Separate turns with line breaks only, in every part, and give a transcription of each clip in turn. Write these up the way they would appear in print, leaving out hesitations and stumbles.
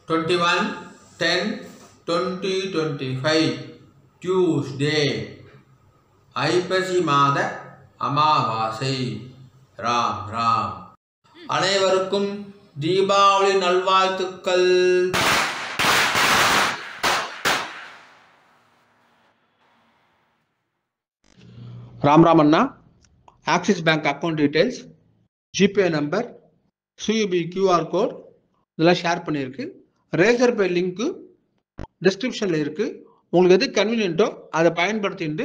21/10/2025 Tuesday ஐப்பசி மாத அமாவாசை. ராம் ராம். அனைவருக்கும் தீபாவளி நல்வாழ்த்துக்கள். ராம் ராம் அண்ணா. Axis bank account details, GPay number, சியூபி கியூஆர் கோட் இதெல்லாம் ஷேர் பண்ணியிருக்கு. ரேசர் பே லிங்க்கு டிஸ்கிரிப்ஷனில் இருக்குது. உங்களுக்கு எது கன்வீனியன்ட்டோ அதை பயன்படுத்திட்டு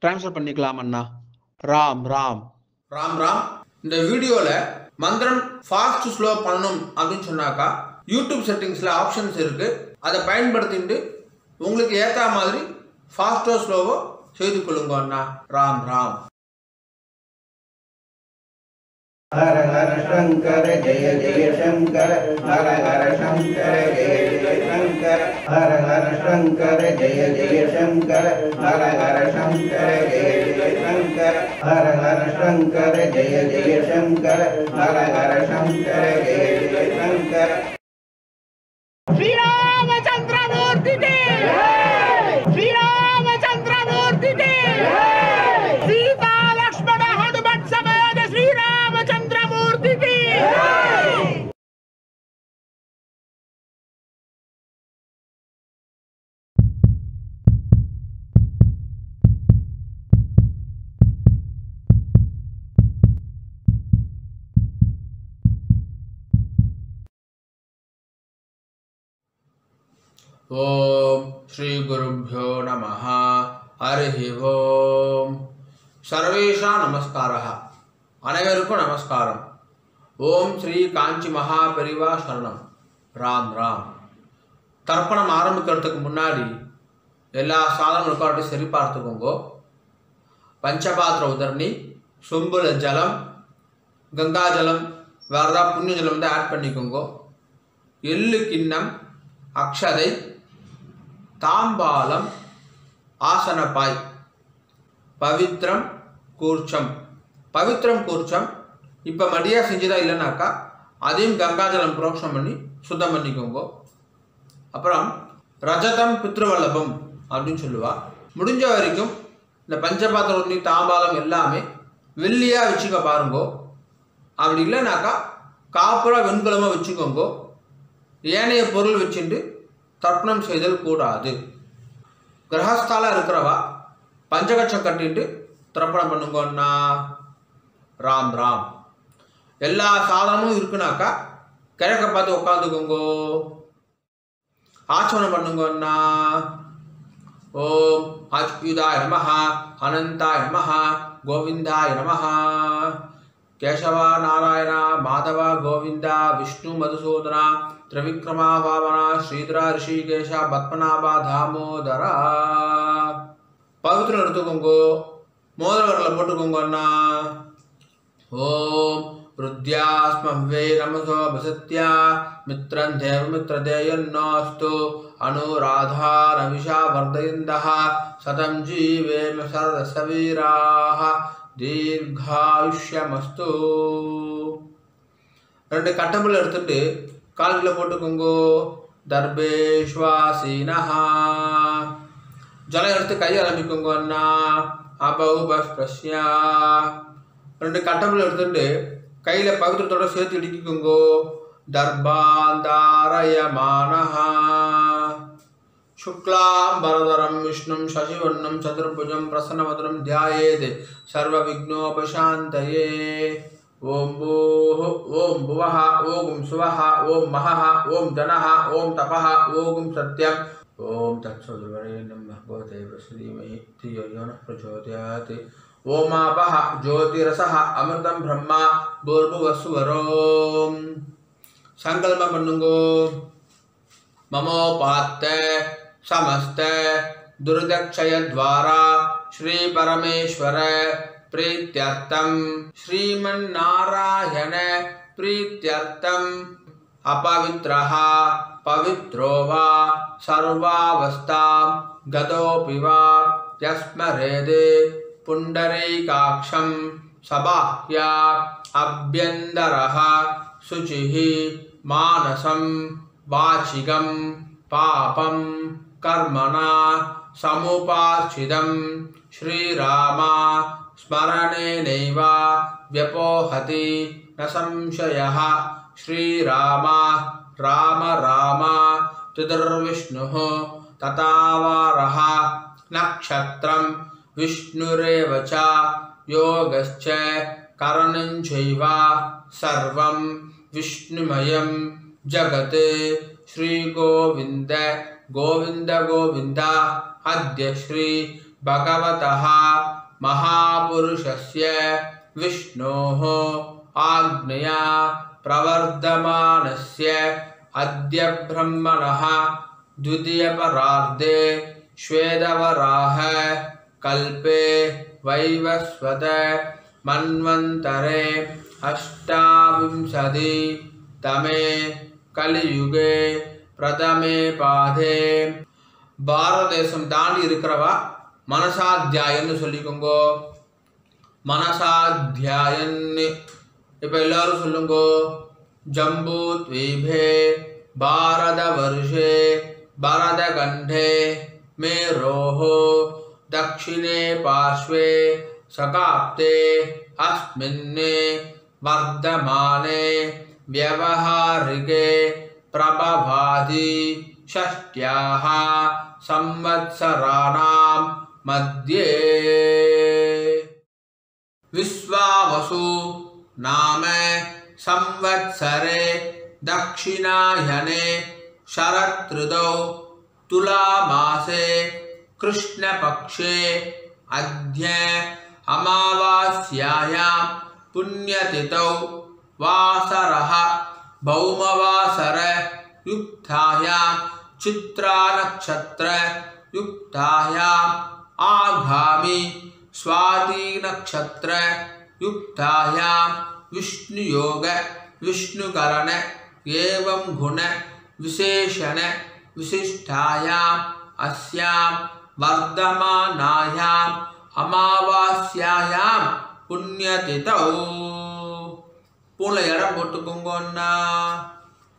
ட்ரான்ஸ்ஃபர் பண்ணிக்கலாம் அண்ணா. ராம் ராம். ராம் ராம். இந்த வீடியோவில் மந்திரம் ஃபாஸ்ட் ஸ்லோ பண்ணணும் அப்படின்னு சொன்னாக்கா யூடியூப் செட்டிங்ஸில் ஆப்ஷன்ஸ் இருக்குது. அதை பயன்படுத்திட்டு உங்களுக்கு ஏற்ற மாதிரி ஃபாஸ்ட்டோ ஸ்லோவோ செய்து கொள்ளுங்க அண்ணா. ராம் ராம்.
हर हर शंकर जय जय शंकर, हर हर शंकर जय जय शंकर, हर हर शंकर जय जय शंकर, हर हर शंकर जय जय शंकर, हर हर शंकर जय जय शंकर, हर हर शंकर जय जय शंकर. श्री रामचंद्र मूर्ति के श्री रामचंद्र मूर्ति के सीता लक्ष्मण हनुमत समेत श्री रामचंद्र मूर्ति की.
ओम श्री गुरुभ्यो नमः. हरि ओम. सर्वेषां नमस्कारः. अनेवरुक्कुम नमस्कारम. ओम श्री कांची महापरिवा शरणम. राम राम. தர்ப்பணம் ஆரம்பிக்கிறதுக்கு முன்னாடி எல்லா சாதனங்களுக்கும் சரி பார்த்துக்கோங்க. பஞ்சபாத்திர உதரணி, சொம்புல ஜலம், கங்கா ஜலம், வேறு ஏதாவது புண்ணிய ஜலம் வந்து ஆட் பண்ணிக்கோங்க. எள்ளு கிண்ணம், அக்ஷதை, தாம்பாலம், ஆசனப்பாய், பவித்ரம் கூர்ச்சம். பவித்ரம் கூர்ச்சம் இப்போ மடியாக செஞ்சதா இல்லைனாக்கா அதையும் கங்காஜலம் புரோக்ஷம் பண்ணி சுத்தம் பண்ணிக்கோங்க. அப்புறம் ரஜதம் பித்ருவல்லபம் அப்படின்னு சொல்லுவா. முடிஞ்ச வரைக்கும் இந்த பஞ்சபாத்திர உண்ணி, தாம்பாலம் எல்லாமே வெள்ளியாக வச்சுக்க பாருங்கோ. அப்படி இல்லைனாக்கா காப்புரா வெண்கலமாக வச்சுக்கோங்க. ஏனைய பொருள் வச்சுட்டு தர்ப்பணம் செய்தல் கூடாது. கிரகஸ்தால இருக்கிறவா பஞ்சகட்சம் கட்டிட்டு தர்ப்பணம் பண்ணுங்கன்னா. ராம் ராம். எல்லா சாதனமும் இருக்குனாக்கா கிழக்க பார்த்து உட்காந்துக்கோங்க. ஆச்சமனம் பண்ணுங்கன்னா. ஓம் அச்சுதாய நமஹ, அனந்தாய நமஹ, கோவிந்தாய நமஹ. கேசவ நாராயண மாதவ கோவிந்த விஷ்ணு மதுசூதன திரிவிக்ரமா வாமன ஸ்ரீதர ரிஷிகேஷ பத்மநாப தாமோதரா. பவித்திரம் எடுத்துக்கோங்க. மோதிர விரலை போட்டுக்கோங்க அண்ணா. ஓம் ருத்யாஸ்மவ்வே நமசோ வசத்யா மித்ரன் தேவ மித்ரதேயன்னோஸ்து அனுராதா ரவிஷா வர்தயந்தஹ சதம் ஜீவேம சரதசவீராஹ தீர்காயுஷ்யமஸ்து. ரெண்டு கட்டம்புல எடுத்துட்டு கால்களை போட்டுக்கோங்க. தர்பேஷ்வாசீனஹா. ஜலம் எடுத்து கை ஆரம்பிக்கோங்க அண்ணா. அபௌபஸ்ப்ரஸ்யா. ரெண்டு கட்டம்புல எடுத்துட்டு கையில் பவித்திரத்தோட சேர்த்து இடிக்கிக்கோங்க. தர்பாந்தாரயமானஹா. शुक्लांबरधरं विष्णुं शशिवर्णं चतुर्भुजं प्रसन्नवदनं ध्यायेत् सर्वविघ्नोपशान्तये. ओम भूः ओम भुवः ओम सुवः ओम महः ओम जनः ओम तपः ओम सत्यम्. ओम तत्सवितुर्वरेण्यं भर्गो देवस्य धीमहि धियो यो नः प्रचोदयात्. ओमापः ज्योतिरसः अमृतं ब्रह्मा भूर्भुवस्सुवरोम. संकल्पம் பண்ணுங்க. ममोपात्त समस्त दुर्दक्षय द्वारा श्री परमेश्वर प्रीत्यर्थम श्रीमन्नारायण प्रीत्यर्थम अपवित्रः पवित्रो वा सर्वावस्थां गतोऽपि वा यस्मरेदे पुण्डरीकाक्षं सबाह्या अभ्यन्तरः शुचिः मानसं वाचिकं पापं कर्मणा समुपार्जितं श्रीराम स्मरणेनैव व्यपोहति न संशयः। श्रीराम राम राम चतुर्विष्णुः तथावारः नक्षत्रं विष्णुरेव च योगश्च करणं चैव सर्वं विष्णुमयं जगत्। श्री गोविंद गोविंद गोविंद। अद्य श्री भगवतः महापुरुषस्य विष्णोः आज्ञया प्रवर्धमानस्य अद्य ब्रह्मणः द्वितीयपरार्धे श्वेतवराह कल्पे वैवस्वत मन्वन्तरे अष्टाविंशति तमे कलियुगे प्रथमे पादे பாரத தேசம் தாண்டி இருக்கிறவா மனசாத்தியாயன்னு சொல்லிக்கோங்கோ. மனசாத்தியாயன்னு இப்போ எல்லாரும் சொல்லுங்கோ. ஜம்பூ த்வீபே பாரத வருஷே பரத கண்டே மேரோஹோ தக்ஷிணே பார்ஷ்வே சகாப்தே அஸ்மின்னே வர்தமானே व्यवहारिके प्रभवादि षष्ट्याः संवत्सराणां मध्ये विश्वावसु नाम संवत्सरे दक्षिणायने शरदृतौ तुलामासे कृष्णपक्षे अद्य अमावास्यायां पुण्यतिथौ वासरः भौमवासर युक्तायां चित्रा नक्षत्र युक्तायां आगामी स्वाति नक्षत्र युक्तायां विष्णुयोग विष्णुकरण एवं गुण विशेषण विशिष्टायां अस्यां वर्धमानायां अमावास्यायां पुण्यतिथौ पूर्ण इடம் போட்டுக்கோங்கண்ணா.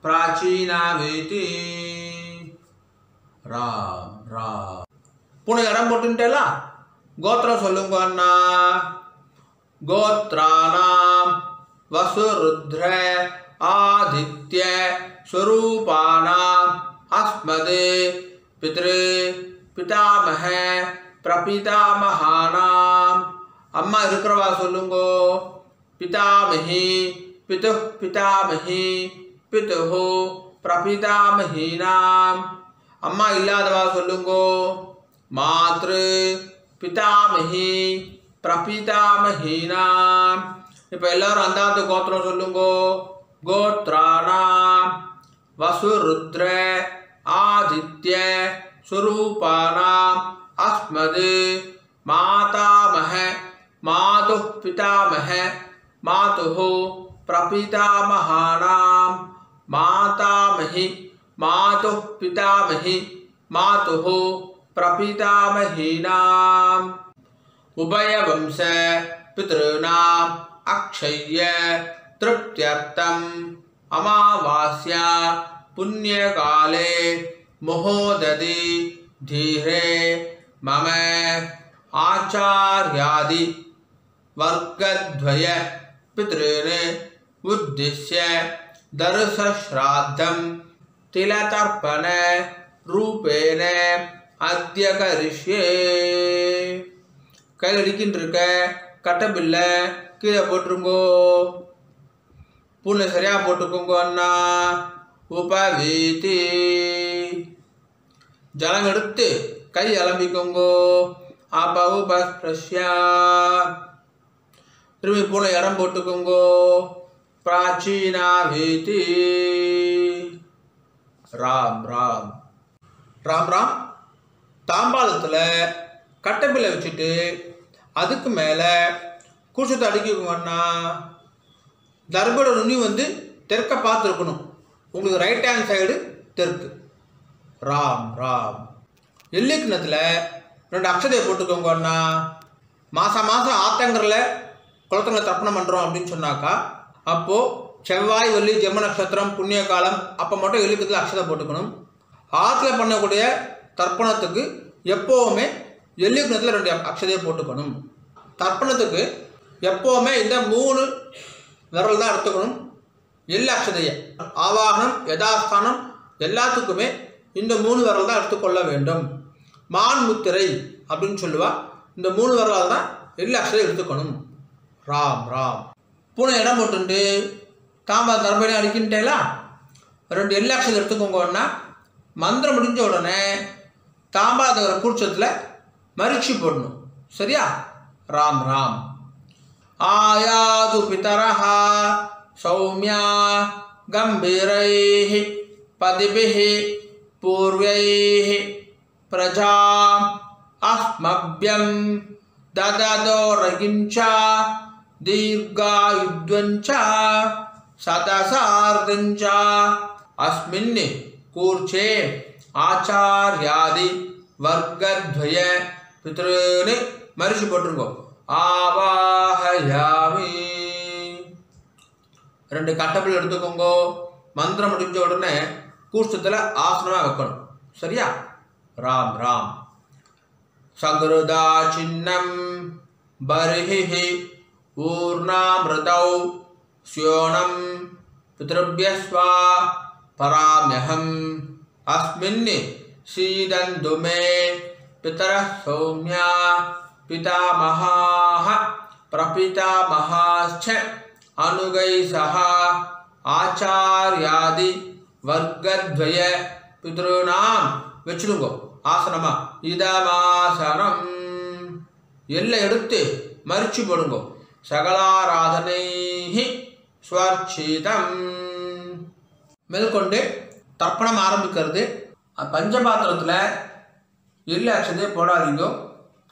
பிராச்சீனாவேதி ராம் ராம். பூर्ण இடம் போட்டுட்டேலா கோத்திரம் சொல்லுங்க அண்ணா. கோத்ராணாம் வசுருத்ர ஆதித்ய ஸ்வரூபாணாம் அஸ்மதே பித்ரு பிதாமஹ பிரபிதாமஹானாம். அம்மா இருக்கிறவா சொல்லுங்கோ. पितामही पितुः पितामही पितुः प्रपितामहीनाम. अम्मा इल्लादवा सोल्लुंगो. मातृ पितामही प्रपितामहीनाम. இப்போ எல்லாரும் அந்தாத்து கோத்திரம் சொல்லுங்கோ. கோத்ராணாம் வசுருத்ர ஆதித்ய ஸ்வரூபாணாம் அஸ்மது மாதாமஹ மாதுः पितामह मातुः प्रपितामहानां मातामही मातुः पितामही मातुः प्रपितामहीनाम्. उभयवंश पितॄणाम् अक्षय्य तृप्त्यर्थम् अमावास्या पुण्यकाले मुहोदधि धीरे मम आचार्यादि वर्गद्वय पितॄन् उद्दिश्य दर्शश्राद्धं तिलतर्पण रूपेण अद्य करिष्ये. கையில் அடிக்கின்னு இருக்க கட்டபில்லை கீழே போட்டுருங்கோ. புண்ணு சரியாக போட்டுக்கோங்க அண்ணா. உபவீதி ஜலம் எடுத்து கை அலம்பிக்கோங்கோ. அபௌபஸ்ப்ரஷ்யா திரும்பி பூனை இடம் போட்டுக்கோங்கோ. பிராச்சீனாவேதி ராம் ராம் ராம் ராம். தாம்பாளத்தில் கட்டப்பில்லை வச்சுட்டு அதுக்கு மேலே கூச்சத்தை அடிக்கோங்கண்ணா. தர்பட நுனி வந்து தெற்க பார்த்துருக்கணும். உங்களுக்கு ரைட் ஹேண்ட் சைடு தெற்கு. ராம் ராம். எல்லை கிணத்துல 2 அக்ஷதையை போட்டுக்கோங்க அண்ணா. மாதம் மாதம் ஆத்தங்கரில் குளத்தங்களை தர்ப்பணம் பண்ணுறோம் அப்படின்னு சொன்னாக்கா அப்போது செவ்வாய் வெள்ளி ஜென்ம நட்சத்திரம் புண்ணிய காலம் அப்போ மட்டும் எள்ளுக்கத்தில் அக்ஷதை போட்டுக்கணும். ஆற்றுல பண்ணக்கூடிய தர்ப்பணத்துக்கு எப்போவுமே எள்ளுக்கிணத்துல 2 அக்ஷதையை போட்டுக்கணும். தர்ப்பணத்துக்கு எப்போவுமே இந்த 3 விரல் தான் எடுத்துக்கணும். எள்ளு அக்ஷதையை ஆவாகனம் யதாஸ்தானம் எல்லாத்துக்குமே இந்த 3 விரல் தான் எடுத்துக்கொள்ள வேண்டும். மான் முத்திரை அப்படின்னு சொல்லுவா. இந்த 3 விரலால் தான் எள்ளு அக்ஷதை எடுத்துக்கணும். ராம் ராம். பூனை இடம் போட்டுண்டு தாம்பா தர்பணி அடிக்கின்றேலா 2 எள்ளு அக்ஷதை எடுத்துக்கோங்கன்னா மந்திரம் முடிஞ்ச உடனே தாம்பாதகர கூர்ச்சத்தில் மரிச்சி போடணும். சரியா? ராம் ராம். ஆயாது பிதரஹா சௌமியா கம்பீரைஹி பதிபிஹி பூர்வைஹி பிரஜாம் அஸ்மப்யம் தததோரகிஞ்சா தீர்காயுத்வஞ்சா சதசார்தஞ்சா அஸ்மின் கூர்ச்சே ஆச்சாரியாதி வர்க்கத்வய பித்ருன்னு மரிச்சு போட்டுருங்கோ. ஆவாஹயாமி 2 கட்டப்பில் எடுத்துக்கோங்க. மந்திரம் முடிஞ்ச உடனே கூஷ்டத்தில் ஆசனமாக வைக்கணும். சரியா? ராம் ராம். சகுருதா சின்னம் பர்ஹி ஊர்ணாமிருதௌ ஸ்யோணம் பித்ருப்யஸ்வா பராம்யஹம் அஸ்மின் சீதந்து மே பிதரः சௌம்யா பிதாமகாः பிரபிதாமகாश्च அனுகைசஹ ஆச்சார்யாதி வர்க்கத்வய பித்ருணாம் வச்சுடுங்கோ ஆசனமா. இதமாசனம் எல்லை எடுத்து மரிச்சு போடுங்கோ. சகலாராதனை ஸ்வர்ச்சிதம். மேற்கொண்டு தர்ப்பணம் ஆரம்பிக்கிறது. பஞ்சபாத்திரத்தில் எள்ளு அக்ஷதையை போடாதீங்க.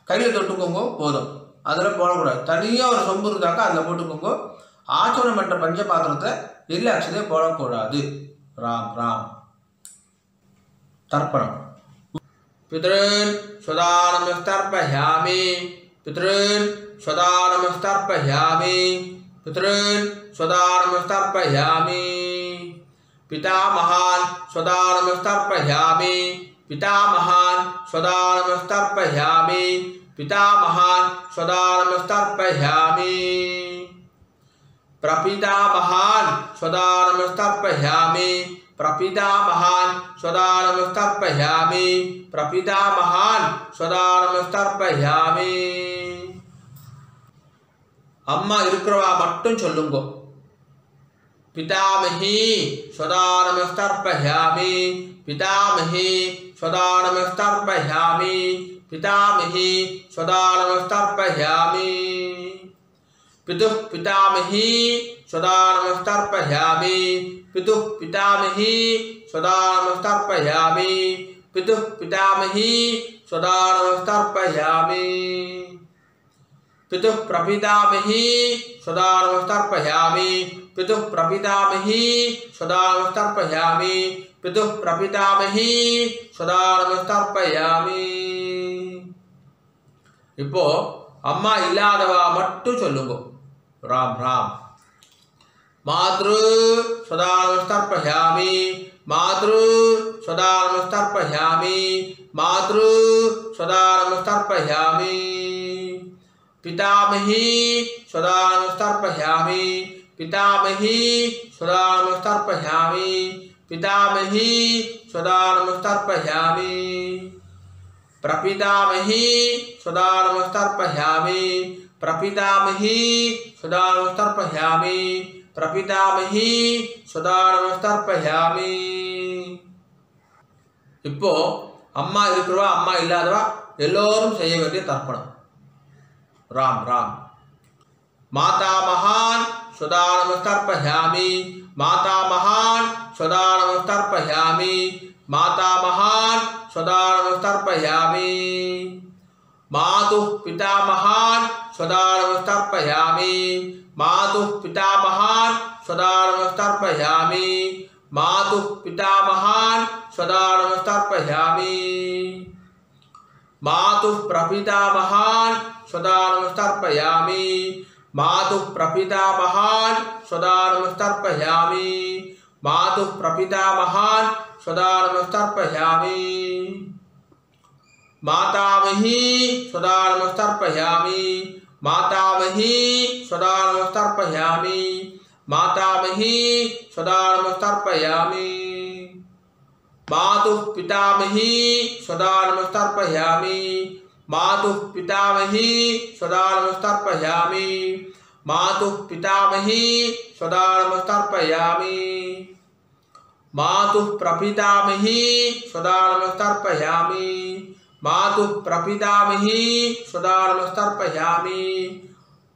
கையில் தொட்டுக்கோங்க போதும். அதில் போடக்கூடாது. தனியாக ஒரு சொம்பு இருந்தாக்கா அதில் போட்டுக்கோங்க. ஆச்சரணம் பண்ணுற பஞ்சபாத்திரத்தில் எள்ளு அக்ஷதையை போடக்கூடாது. ராம் ராம். தர்ப்பணம். பித்ருன் ஸ்வதானமஸ்தர்ப்பயாமி பித்ருன் ஸ்வதானமஸ்தர்ப்பயாமி பித்ருன் ஸ்வதானமஸ்தர்ப்பயாமி पितामहान् स्वदानमस्तर्पयामि पितामहान् स्वदानमस्तर्पयामि पितामहान् स्वदानमस्तर्पयामि प्रपितामहान् स्वदानमस्तर्पयामि प्रपितामहान् स्वदानमस्तर्पयामि प्रपितामहान् स्वदानमस्तर्पयामि. அம்மா இருக்கிறவா மட்டும் சொல்லுங்க. पितामही स्वदानमस्तर्पयामि पितामही स्वदानमस्तर्पयामि पितामही स्वदानमस्तर्पयामि पितुः पितामही स्वदानमस्तर्पयामि पितुः पितामही स्वदानमस्तर्पयामि पितुः पितामही स्वदानमस्तर्पयामि पितुः प्रपितामही स्वदानमस्तर्पयामि पितुः प्रपितामही स्वदानमस्तर्पयामि पितुः प्रपितामही स्वदानमस्तर्पयामि. இப்போ அம்மா இல்லாதவா மட்டும் சொல்லுங்க. ராம் ராம். மாத்ரு स्वदानमस्तर्पयामि मातृ स्वदानमस्तर्पयामि मातृ स्वदानमस्तर्पयामि पितामही स्वदानमस्तर्पयामि पितामही स्वदानमस्तर्पयामि पितामही स्वदानमस्तर्पयामि प्रपितामही स्वदानमस्तर्पयामि प्रपितामही स्वदानमस्तर्पयामि प्रपितामही स्वदानमस्तर्पयामि. இப்போ அம்மா இருக்கிறவா அம்மா இல்லாதவா எல்லோரும் செய்ய வேண்டிய தர்ப்பணம். राम राम. माता महान स्वदानमस्तर्पयामि माता महान स्वदानमस्तर्पयामि माता महान स्वदानमस्तर्पयामि मातुः पिता महान स्वदानमस्तर्पयामि मातुः पिता महान स्वदानमस्तर्पयामि मातुः पिता महान स्वदानमस्तर्पयामि मातुः प्रपितामहान् स्वदानमस्तर्पयामि
मातुः प्रपितामहान् सदा नमस्तर्पयामि मातुः प्रपितामहान् सदा नमस्तर्पयामि मातामही सदा नमस्तर्पयामि मातामही सदा नमस्तर्पयामि मातामही सदा नमस्तर्पयामि मातुः पितामही सदा नमस्तर्पयामि मातुः पितामही सदा नमस्तर्पयामि मातुः पितामही सदा नमस्तर्पयामि मातुः प्रपितामही सदा नमस्तर्पयामि मातुः प्रपितामही सदा नमस्तर्पयामि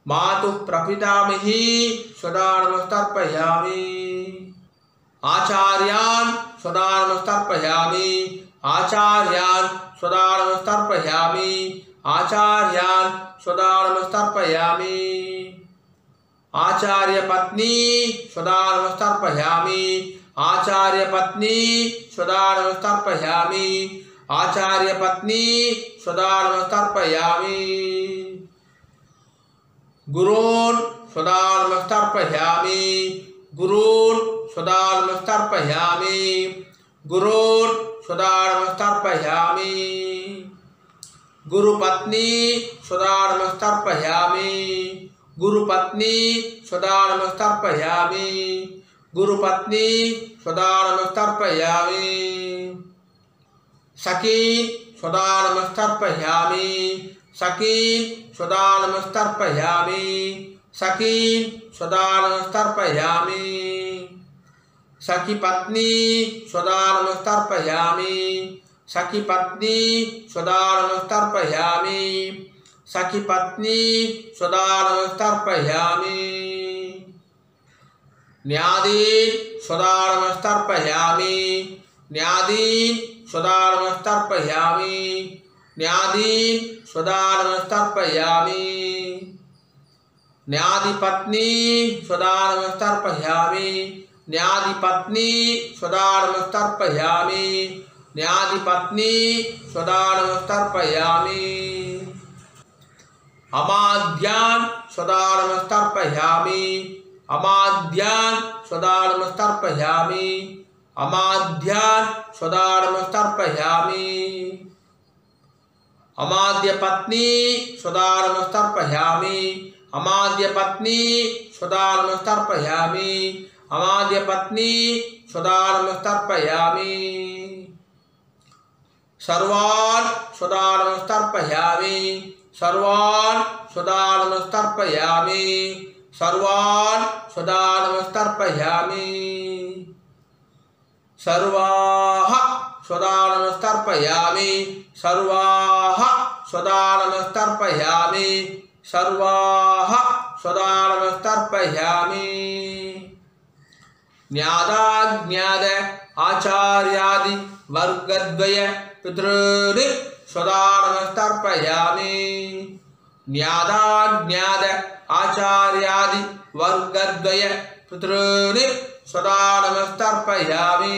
मातुः प्रपितामही सदा नमस्तर्पयामि आचार्यान् सदा नमस्तर्पयामि आचार्यान् सदा नमस्तर्पयामि आचार्यान् सदा नमस्तर्पयामि आचार्यपत्नी सदा नमस्तर्पयामि आचार्यपत्नी सदा नमस्तर्पयामि आचार्यपत्नी सदा नमस्तर्पयामि गुरून् सदा नमस्तर्पयामि गुरून् सदा नमस्तर्पयामि गुरून् सदा नमस्तर्पयामि गुरुपत्नी सदा नमस्तर्पयामि गुरुपत्नी सदा नमस्तर्पयामि गुरुपत्नी सदा नमस्तर्पयामि सखी सदा नमस्तर्पयामि सखी सदा नमस्तर्पयामि सखी सदा नमस्तर्पयामि सखी पत्नी सदा नमस्तर्पयामि सखी पत्नी सदा नमस्तर्पयामि सखी पत्नी सदा नमस्तर्पयामि न्यादीन् सदा नमस्तर्पयामि न्यादीन् सदा नमस्तर्पयामि न्यादीन् सदा नमस्तर्पयामि न्यादिपत्नी सदा नमस्तर्पयामि न्यादिपत्नी सदा नमस्तर्पयामि न्यादिपत्नी सदा नमस्तर्पयामि अमाद्यान् सदा नमस्तर्पयामि अमाद्यान् सदा नमस्तर्पयामि अमाद्यान् सदा नमस्तर्पयामि अमाद्यपत्नी सदा नमस्तर्पयामि अमाद्यपत्नी सदा नमस्तर्पयामि अमाद्यपत्नी सदा नमस्तर्पयामि सर्वान् सदा नमस्तर्पयामि सर्वान् सदा नमस्तर्पयामि सर्वान् सदा नमस्तर्पयामि सर्वाः सदा नमस्तर्पयामि सर्वाः सदा नमस्तर्पयामि सर्वाः सदा नमस्तर्पयामि न्यादाज्ञाद आचार्यादि वर्गद्वय पितॄन् सदा नमस्तर्पयामि न्यादाज्ञाद आचार्यादि वर्गद्वय पितॄन् सदा नमस्तर्पयामि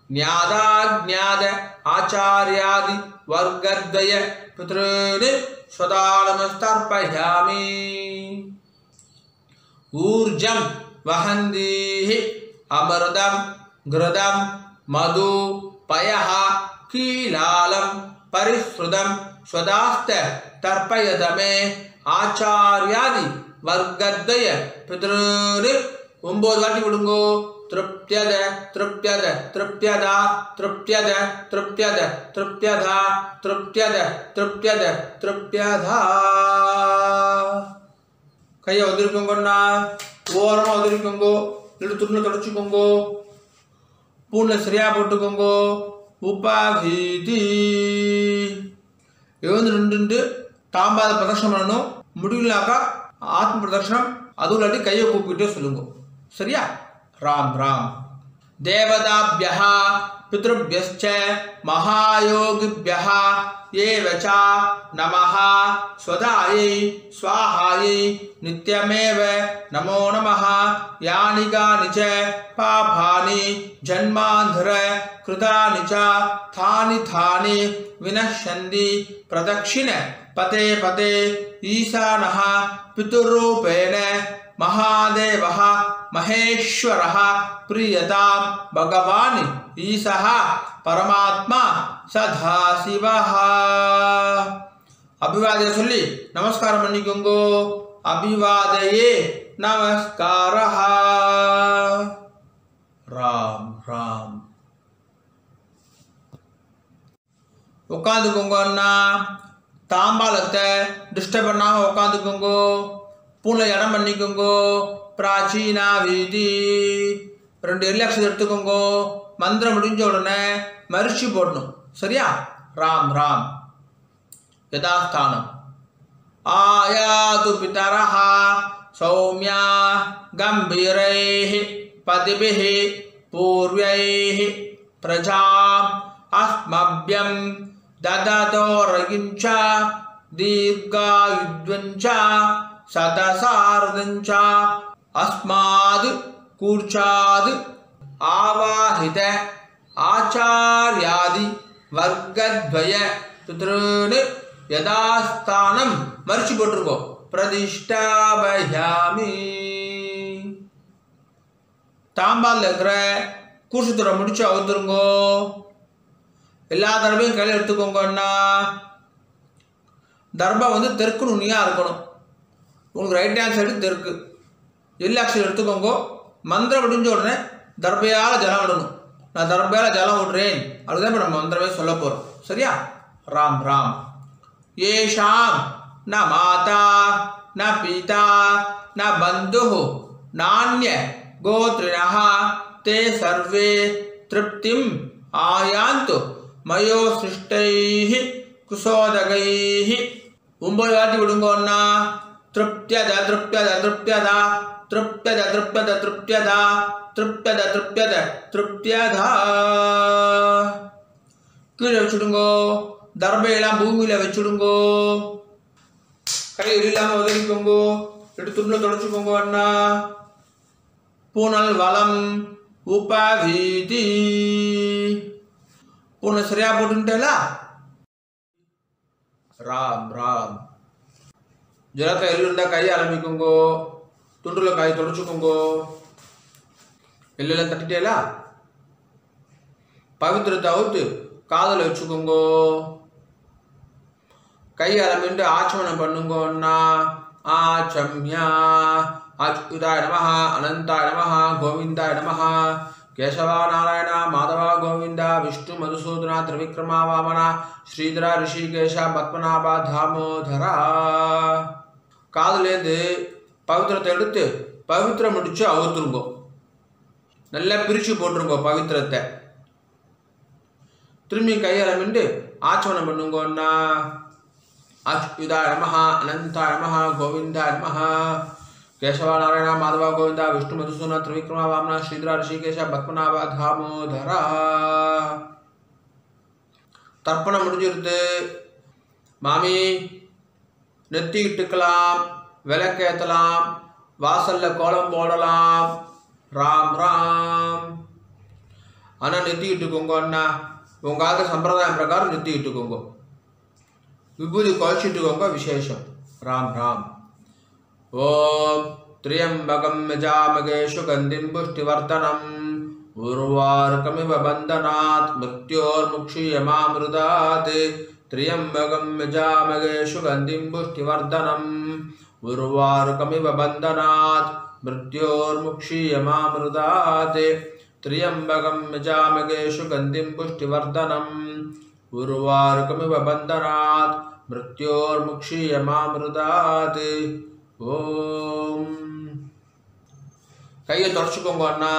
न्यादाज्ञाद आचार्यादि वर्गद्वय पितॄन् सदा नमस्तर्पयामि ऊर्जं वहन्तीः अमृतं घृतं मधु पयः कीलालं परिश्रुतं स्वदास्त तर्पयत मे आचार्यादि वर्गद्वय पितॄन् 9 வாட்டி விடுங்கோ तृप्त्यद तृप्त्यद तृप्त्यदा तृप्त्यद तृप्त्यद तृप्त्यदा तृप्त्यद तृप्त्यद तृप्त्यदा கையை வந்திருக்கோங்கண்ணா ஓரமாக வந்திருக்கோங்கோ இல்லைட்டு துணியில் தொடச்சிக்கோங்கோ பூனில் சரியாக போட்டுக்கோங்கோ உபாகீதி எழுந்து நின்று தாம்பாத பிரதர்ஷனம் பண்ணணும் முடியலனாக்கா ஆத்ம பிரதர்ஷனம் அதுவும் இல்லாட்டி கையை கூப்பிக்கிட்டே சொல்லுங்க சரியா राम राम। देवताभ्यः पितृभ्यश्च महायोगिभ्यः एव च नमः स्वधायै स्वाहायै नित्यमेव नमो नमः यानि कानि च पापानि जन्मान्धर कृतानि च थानि थानि विनश्यन्ति प्रदक्षिण पते पते ईशानः पितृरूपेण महादेवः महेश्वरः प्रियतां भगवान् ईशः परमात्मा सदाशिवः अभिवादय சொல்லி நமஸ்காரம் பண்ணிக்கோங்க अभिवादये नमस्कारः राम राम உட்காந்துக்கோங்க அண்ணா தாம்பாலத்தை டிஸ்டர்ப் பண்ணாம உட்காந்துக்கோங்க பூனை இடம் பண்ணிக்கோங்க பிராச்சீனா வீதி 2 எல்லக்ஷன் எடுத்துக்கோங்க மந்திரம் முடிஞ்ச உடனே மரிச்சி போடணும் சரியா ராம் ராம் யதாஸ்தானம் ஆயாது பிதரஹ சௌம்யா கம்பீரைஹி பதிபிஹி பூர்வைஹி பிரஜாம் அஸ்மப்யம் ददतोरगिंच दीर्घायुध्वंच सदसार्धंच अस्माद् कूर्चाद् आवाहित आचार्यादि वर्गद्वय पितॄन् यदास्थानं मर्चि पोट्रुको प्रतिष्ठापयामि तांबाल இருக்கிற கூர்ஷத்துற முடிச்சு அவுத்துருங்கோ எல்லா தர்பையும் கையில் எடுத்துக்கோங்கன்னா தர்பா வந்து தெற்கு நுனியாக இருக்கணும் உங்களுக்கு ரைட் ஹேண்ட் சைடு தெற்கு எல்லாக்ஷன் எடுத்துக்கோங்க மந்திரம் முடிஞ்ச உடனே தர்பையால் ஜலம் விடணும் நான் தர்பையால் ஜலம் விடுறேன் அதுதான் இப்போ நம்ம மந்திரமே சொல்ல போகிறோம் சரியா ராம் ராம் ஏஷாம் ந மாதா ந பிதா ந பந்து நானிய கோத்ரிணः ते सर्वे तृप्तिम् आयान्तु मयो सृष्टैः कुशोदगैः 9 வாட்டி விடுங்கோன்னா तृप्त्यद तृप्त्यद तृप्त्यद तृप्त्यद तृप्त्यद तृप्त्यद तृप्त्यद तृप्त्यद तृप्त्यद கீழே வச்சுடுங்கோ தர்பையெல்லாம் பூமியில் வச்சுடுங்கோ கை இல்லாமல் உதவிக்கோங்கோ எடுத்துள்ள தொடச்சுக்கோங்க அண்ணா பூனல் வளம் உபவீதி பூனை சரியா போட்டுட்டேல ராம் ராம் ஜலத்தை எள்ளுண்டா கை ஆரம்பிக்குங்கோ துண்டுல கை தொடச்சுக்கோங்கோ எல்லாம் தட்டிட்டேல பவித்திரத்தை அவுத்து காதல வச்சுக்கோங்கோ கை ஆரம்பிட்டு ஆச்சமனம் பண்ணுங்கோன்னா ஆச்சம்யா अच्युताय नमः अनंताय नमः गोविंदाय नमः केशव नारायण माधव गोविंद विष्णु मधुसूदन त्रिविक्रमा वामन श्रीधर ऋषिकेश पद्मनाभ दामोदर காதுலேருந்து பவித்திரத்தை எடுத்து பவித்திரம் முடிச்சு அவுத்துருங்கோ நல்லா பிரிச்சு போட்டுருங்கோ பவித்திரத்தை திரும்பி கையாளமிண்டு ஆச்சமனம் பண்ணுங்கோன்னா अच्युताय नमः अनंताय नमः गोविंदाय नमः केशव नारायण माधव गोविंद विष्णु मधुसूदन त्रिविक्रमा वामन श्रीधर ऋषिकेश पद्मनाभ दामोदर தர்ப்பணம் முடிஞ்சிருது மாமி நெத்தி இட்டுக்கலாம் விளக்கேற்றலாம் வாசல்ல கோலம் போடலாம் ராம் ராம் ஆனால் நெத்தி இட்டுக்கோங்க அண்ணா உங்க ஆத சம்பிரதாயம் பிரகாரம் நெத்தி இட்டுக்கோங்க விபூதி குழச்சிட்டுக்கோங்க விசேஷம் ராம் ராம் ओम त्र्यंबकं यजामहे सुगंधिं पुष्टिवर्धनम् उर्वारुकमिव बन्धनात् मृत्योर्मुक्षीयमामृतात् त्र्यंबकं यजामहे सुगंधिं पुष्टिवर्धनम् उर्वारुकमिव बन्धनात् मृत्योर्मुक्षीयमामृतात् त्र्यंबकं यजामहे सुगंधिं पुष्टिवर्धनम् उर्वारुकमिव बन्धनात् मृत्योर्मुक्षीयमामृतात् ஓம் கையை தொடச்சுக்கோங்க அண்ணா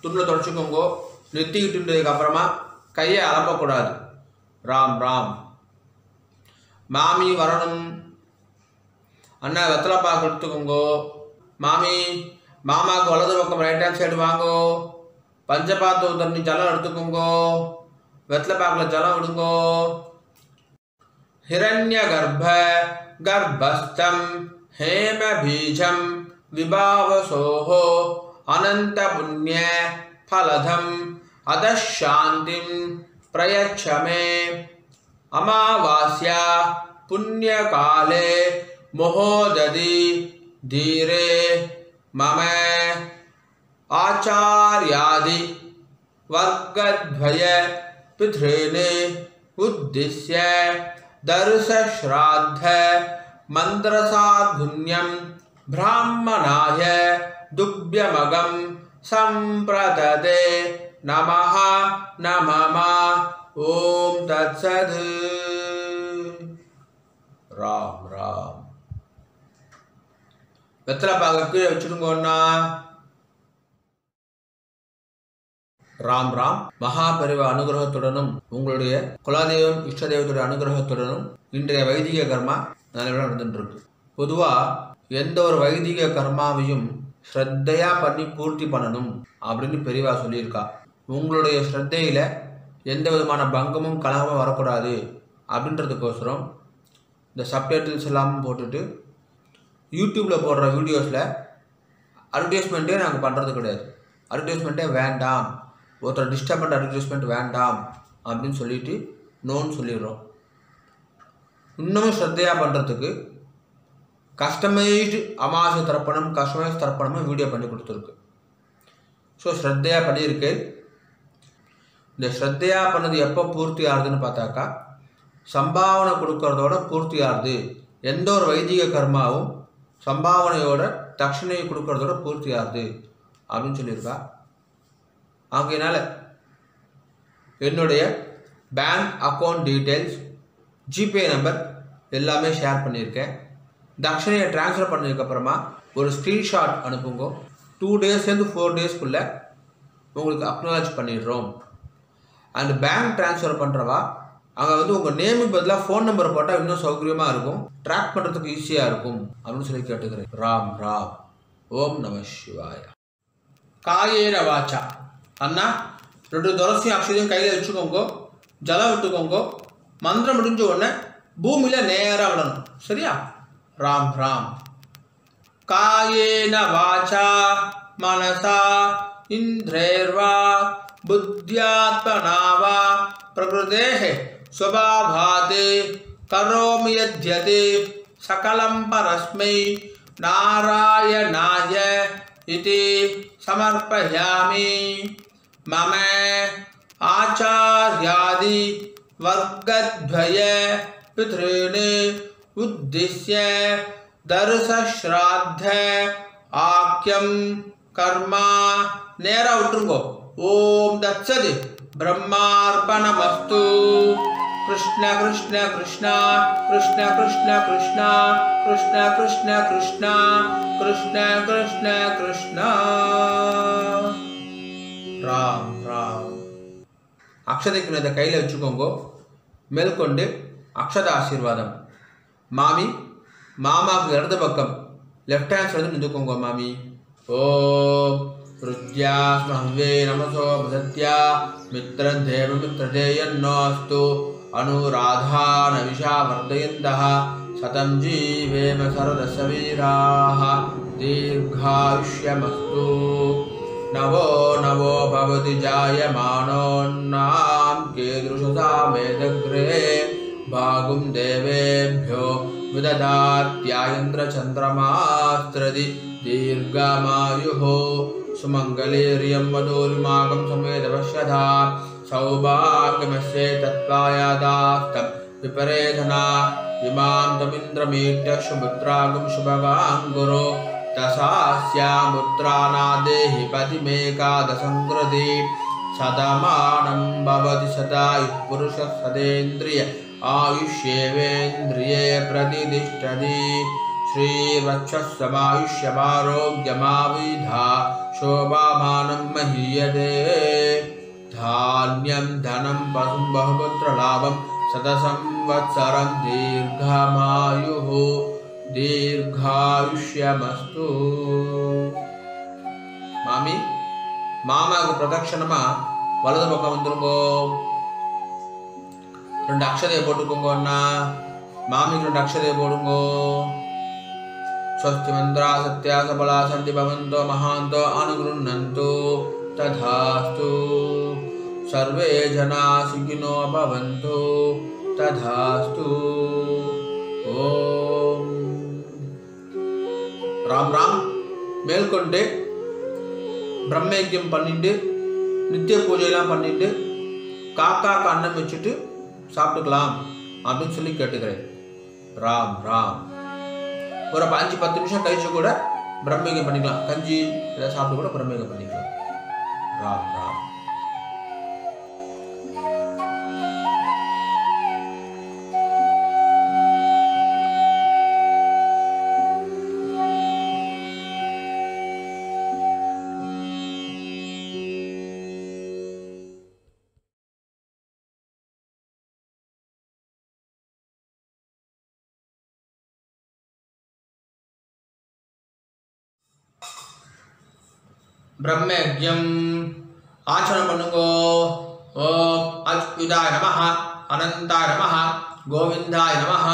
துண்டில் தொடச்சுக்கோங்க நெத்திக்கிட்டுன்றதுக்கு அப்புறமா கையை அலம்பக்கூடாது ராம் ராம் மாமி வரணும் அண்ணா வெத்தலைப்பாக்கு எடுத்துக்கோங்க மாமி மாமாவுக்கு வலது பக்கம் ரைட் ஹேண்ட் சைடு வாங்கோ பஞ்சபாத்த உதரணி ஜலம் எடுத்துக்கோங்க. வெத்தலை பாக்கில் ஜலம் விடுங்கோ. हिरण्य गर्भ गर्भस्थम हेम बीजम विभावसोहो अनंत पुण्य फलधम अदशांतिम प्रयच्छ मे अमावास्या पुण्य काले महोदधि धीरे मम आचार्यादि वर्गद्वय पितॄन् उद्दिश्य दर्श श्राद्ध मंत्रसाधुन्यम ब्राह्मणाय दुभ्यमगम संप्रददे नमः नमः ओम तत्सत्. राम राम. வெத்தலை பாக்க கீழே வச்சுடுங்கண்ணா. ராம் ராம். மகாபரிவ அனுகிரகத்துடனும் உங்களுடைய குலதெய்வம் இஷ்ட தெய்வத்துடைய அனுகிரகத்துடனும் இன்றைய வைதிக கர்மா நல்லபடியாக நடந்துட்டு இருக்கு. பொதுவாக எந்த ஒரு வைதிக கர்மாவையும் ஸ்ரத்தையா பண்ணி பூர்த்தி பண்ணணும் அப்படின்னு பெரியவா சொல்லியிருக்கா. உங்களுடைய ஸ்ரத்தையில எந்த விதமான பங்கமும் கலகமும் வரக்கூடாது அப்படின்றதுக்கோசரம் இந்த சப்டைட்டில்ஸ் எல்லாம் போட்டுட்டு யூடியூப்பில் போடுற வீடியோஸில் அட்வர்டைஸ்மெண்ட்டே நாங்கள் பண்ணுறது கிடையாது. அட்வர்டைஸ்மெண்ட்டே வேண்டாம், ஒருத்தர் டிஸ்டர்பண்ட் அட்வர்டைஸ்மெண்ட் வேண்டாம் அப்படின்னு சொல்லிட்டு நோன்னு சொல்லிடுறோம். இன்னமும் ஸ்ரத்தையாக பண்ணுறதுக்கு கஸ்டமைஸ்டு அமாவாசை தர்ப்பணம் கஸ்டமைஸ் தர்ப்பணமும் வீடியோ பண்ணி கொடுத்துருக்கு. ஸோ ஸ்ரத்தையாக பண்ணியிருக்கு. இந்த ஸ்ரத்தையாக பண்ணது எப்போ பூர்த்தி ஆகுதுன்னு பார்த்தாக்கா சம்பாவனை கொடுக்கறதோட பூர்த்தி ஆகுது. எந்த ஒரு வைதிக கர்மாவும் சம்பாவனையோட தட்சணையை கொடுக்கறதோட பூர்த்தி ஆகுது அப்படின்னு சொல்லியிருக்கா. ஆகையினால என்னுடைய bank account details GPay number எல்லாமே ஷேர் பண்ணியிருக்கேன். தட்சணையை ட்ரான்ஸ்ஃபர் பண்ணதுக்கப்புறமா ஒரு ஸ்க்ரீன்ஷாட் அனுப்புங்க. 2 டேஸ்லேருந்து 4 டேஸ்க்குள்ளே உங்களுக்கு அக்னாலஜ் பண்ணிடுறோம். அண்ட் பேங்க் ட்ரான்ஸ்ஃபர் பண்ணுறவா அங்கே வந்து உங்கள் நேமுக்கு பதிலாக ஃபோன் நம்பர் போட்டால் இன்னும் சௌகரியமாக இருக்கும், ட்ராக் பண்ணுறதுக்கு ஈஸியாக இருக்கும் அப்படின்னு சொல்லி கேட்டுக்கிறேன். ராம் ராம். ஓம் நம சிவாய. காயேன வாச்சா. அண்ணா 2 துளசியும் அக்ஷதையும் கையில் வச்சுக்கோங்க, ஜலம் விட்டுக்கோங்க. மந்திரம் முடிஞ்ச உடனே பூமியில் நேராக விடணும். சரியா? ராம் ராம். காயேன வாச்சா மனசா இந்திரேர்வா புத்தியாத்மனா வா பிரகிருதேஹ ஸ்வபாவாத் கரோமி யத்யத் சகலம் பரஸ்மை நாராயணாய இதி சமர்ப்பயாமி. மம ஆச்சார்யாதி வர்கத்வய பித்ருன் உத்திஸ்ய தர்ச ஸ்ராத்த ஆக்யம் கர்மா. நேரா விட்டுருங்கோ. ஓம் தத்சத். பிரம்மார்ப்பணமஸ்து. कृष्ण कृष्ण कृष्ण कृष्ण कृष्ण कृष्ण कृष्ण कृष्ण कृष्ण कृष्ण कृष्ण कृष्ण. ராம் ராம். அக்ஷதைக்கு இதை கையில் வச்சுக்கோங்க. மேற்கொண்டு அக்ஷத ஆசீர்வாதம். மாமி மாமாவுக்கு இடது பக்கம் லெஃப்ட் ஹேண்ட் சைடு நின்றுக்கோங்க. மாமி ஓம் ருத்யா ஸ்மஹ்வே நமசோ பிரத்யா மித்ரதேவ மித்ரதேயன்னோஸ்து अनुराधान विशा वर्धयन्तः शतं जीवेम सर्वदशवीराः दीर्घायुष्यमस्तु. नवो नवो भवति जायमानोन्नां कीदृशसा मेदग्रे भागुं देवेभ्यो विददात्यायन्द्रचन्द्रमास्त्रदि दीर्घमायुः सुमङ्गलीर्यं वधूरिमागं समेदपश्यथा सौभाग्यमस्ये तत्त्वायादास्तं विपरेधना इमां तमिन्द्रमीट्य शुभुत्रागं शुभवाङ्गुरो दशास्यामुत्रानादेहि पतिमेकादशङ्कृति शतमानं भवति सदायुः पुरुषः सदेन्द्रिय आयुष्येवेन्द्रिये प्रतिष्ठति. श्रीवक्षस्समायुष्यमारोग्यमाविधा शोभामानं महीयते. धान्यं धनं पशुं बहुपुत्रलाभं शतसंवत्सरं दीर्घमायुः दीर्घायुष्यमस्तु. मामी மாமாவுக்கு பிரதட்சணமா வலது பக்கம் வந்துருங்கோ. 2 அக்ஷதையை போட்டுக்கோங்க அண்ணா. மாமிக்கு 2 அக்ஷதையை போடுங்கோ. ஸ்வஸ்தி மந்திரா சத்யா சபலா சந்தி பவந்தோ மகாந்தோ அனுகுருண்ணந்தோ ததாஸ்து. சர்வே ஜனா சுகினோ பவந்தோ ததாஸ்து. ஓம் ராம் ராம். மேற்கொண்டு பிரம்மயஜ்யம் பண்ணிட்டு நித்திய பூஜையெல்லாம் பண்ணிட்டு காக்காக்கு அன்னம் வச்சுட்டு சாப்பிட்டுக்கலாம் அப்படின்னு சொல்லி கேட்டுக்கிறேன். ராம் ராம். ஒரு 5-10 நிமிஷம் கழிச்சு கூட பிரம்மயஜ்யம் பண்ணிக்கலாம். கஞ்சி ஏதாவது சாப்பிட்டு கூட பிரம்மயஜ்யம் பண்ணிக்கலாம். ராம் ராம். பிரம்மயஜ்யம் ஆச்சரணம் பண்ணுங்கோ. ஓம் அச்சுதாய நமஹ, அனந்தாய நமஹ, கோவிந்தாய நமஹ.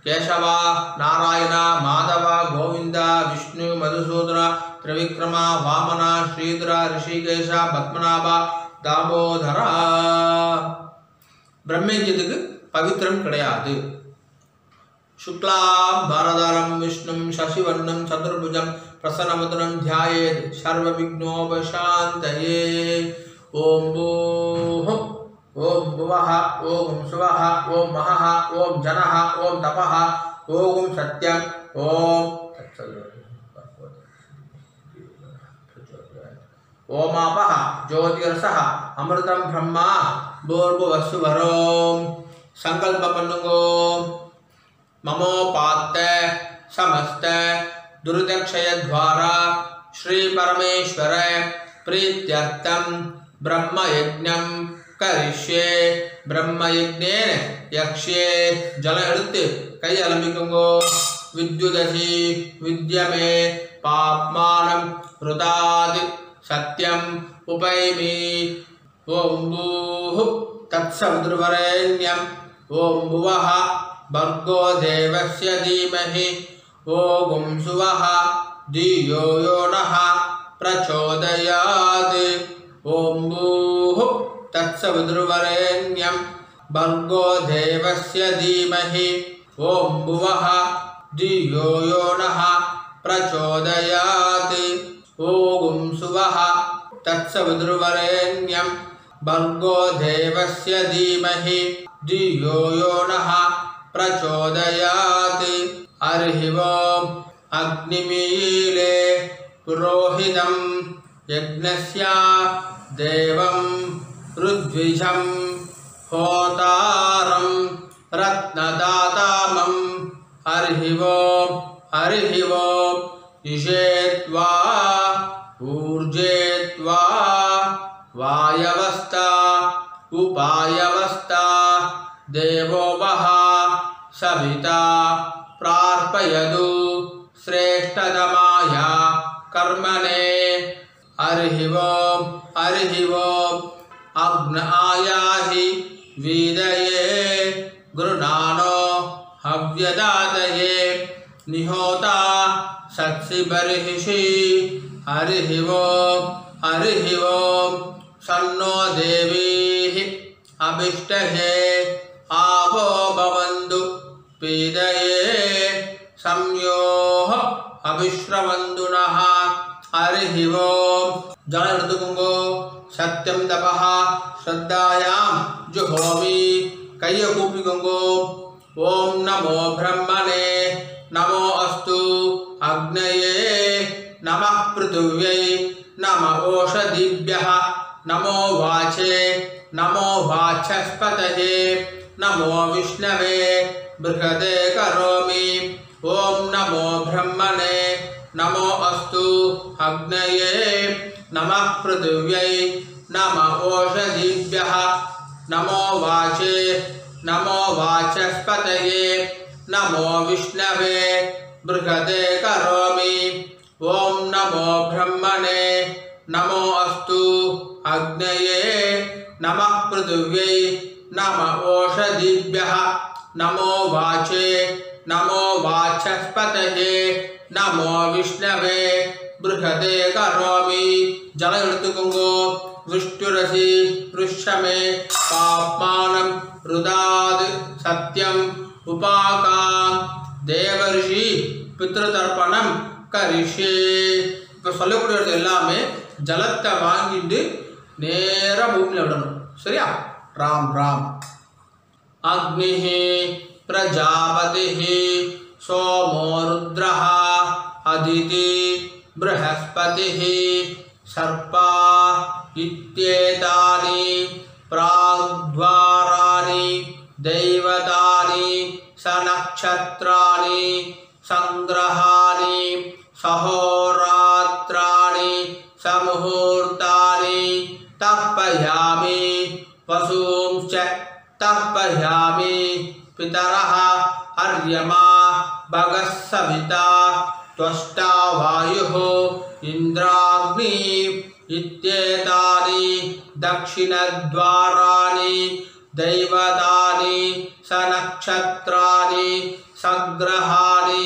கேசவா, நாராயண, மாதவ, கோவிந்த, விஷ்ணு, மதுசூதன, திரிவிக்ரம, வாமன, ஸ்ரீதர, ரிஷிகேஷ, பத்மநாப, தாமோதரா. பிரம்மயஜ்யத்துக்கு பவித்திரம் கிடையாது. சுக்லாம் பரதரம் விஷ்ணும் சசிவர்ணம் சதுர்புஜம் பிரசன்னவதனம் த்யாயேத் சர்வ விக்னோபசாந்தயே. ஓம் பூஹ ஓம் புவஹ ஓம் சுவஹ ஓம் மஹஹ ஓம் ஜனஹ ஓம் தபஹ ஓம் சத்யம் ஓம் ஓமாபஹ ஜோதிர்சஹ அமிர்தம் பிரம்மா பூர்புவஸ்சுவரோம். சங்கல்பம் பண்ணுங்கோ. ममोपात्त समस्त दुर्दक्षय द्वारा श्री परमेश्वर प्रीत्यर्थम ब्रह्मयज्ञं करिष्ये. ब्रह्मयज्ञेन यक्ष्ये. जल எடுத்து கை அலம்பிக்குங்கோ. विद्युदसि विद्यमे पाप्मानं रुदादि सत्यं उपैमि. ओम भूः तत्सवितुर्वरेण्यं. ओम भुवः भर्गो देवस्य धीमहि. ओम सुवः धियो यो नः प्रचोदयात्. ओम भूः तत्सवितुर्वरेण्यं भर्गो देवस्य धीमहि. ओम भुवः धियो यो नः प्रचोदयात्. ओम सुवः तत्सवितुर्वरेण्यं भर्गो देवस्य धीमहि धियो यो नः प्रचोदयात्. हरि ओम अग्निमीले पुरोहितं यज्ञस्य देवं ऋद्विजं होतारं रत्नदातामं. हरि ओम इषेत्वा ऊर्जेत्वा वायवस्था उपायवस्था देवो वः सविता प्रार्पयतु श्रेष्ठतमाय कर्मणे. हरि ओम अग्न आयाहि वीदये गृणानो हव्यदातये निहोता सत्सि बर्हिषि. हरि ओम सन्नो देवीः अभिष्टहे आवो भवन्तु पीदये संयोः अभिश्रवन्तु नः. हरि ओम जल எடுத்துக்கோங்கோ. சத்யம் தபஹ ஸ்ரத்தாயாம் ஜுஹோமி. கையை கூப்பிக்கோங்கோ. ஓம் நமோ பிரம்மணே நமோ அஸ்து அக்னயே நமः பிருத்திவ்யை நம ஓஷதிभ्यः நமோ வாச்சே நமோ வாச்சஸ்பதயே நமோ விஷ்ணவே பிருகதே கரோமி. ஓம் நமோ பிரம்மணே நமோ அஸ்து அக்னயே நமः பிருத்திவ்யை நம ஓஷதிभ्यः நமோ வாச்சே நமோ வாச்சஸ்பதயே நமோ விஷ்ணவே பிருகதே கரோமி. ஓம் நமோ பிரம்மணே नमो अस्तु अग्नये नमः पृथिव्यै नमः ओषधीभ्यः नमो वाचे नमो वाचस्पतये नमो विष्णवे बृहदे करोमि जल एडुत्तुकोंगो विष्णुरसि पृष्ठमे पाप्मानं रुदाद सत्यम उपाकाम देवर्षि पितृतर्पणम करिष्ये இப்போ சொல்லக்கூடியது எல்லாமே ஜலத்தை வாங்கிட்டு நேரா பூமியில விடணும் சரியா ராம் ராம் अग्निः प्रजापतिः सोमो रुद्रः अदिति बृहस्पतिः सर्पा इत्येतानि प्राग्द्वाराणि दैवतानि सनक्षत्राणि संग्रहाणि सहोरात्राणि समुहूर्तानि तर्पयामि वसूंश्च तर्पयामि पितरः अर्यमा भगः सविता त्वष्टा वायुः इंद्राग्नि इत्येतानि दक्षिणद्वाराणि दैवतानि सनक्षत्राणि संग्रहाणि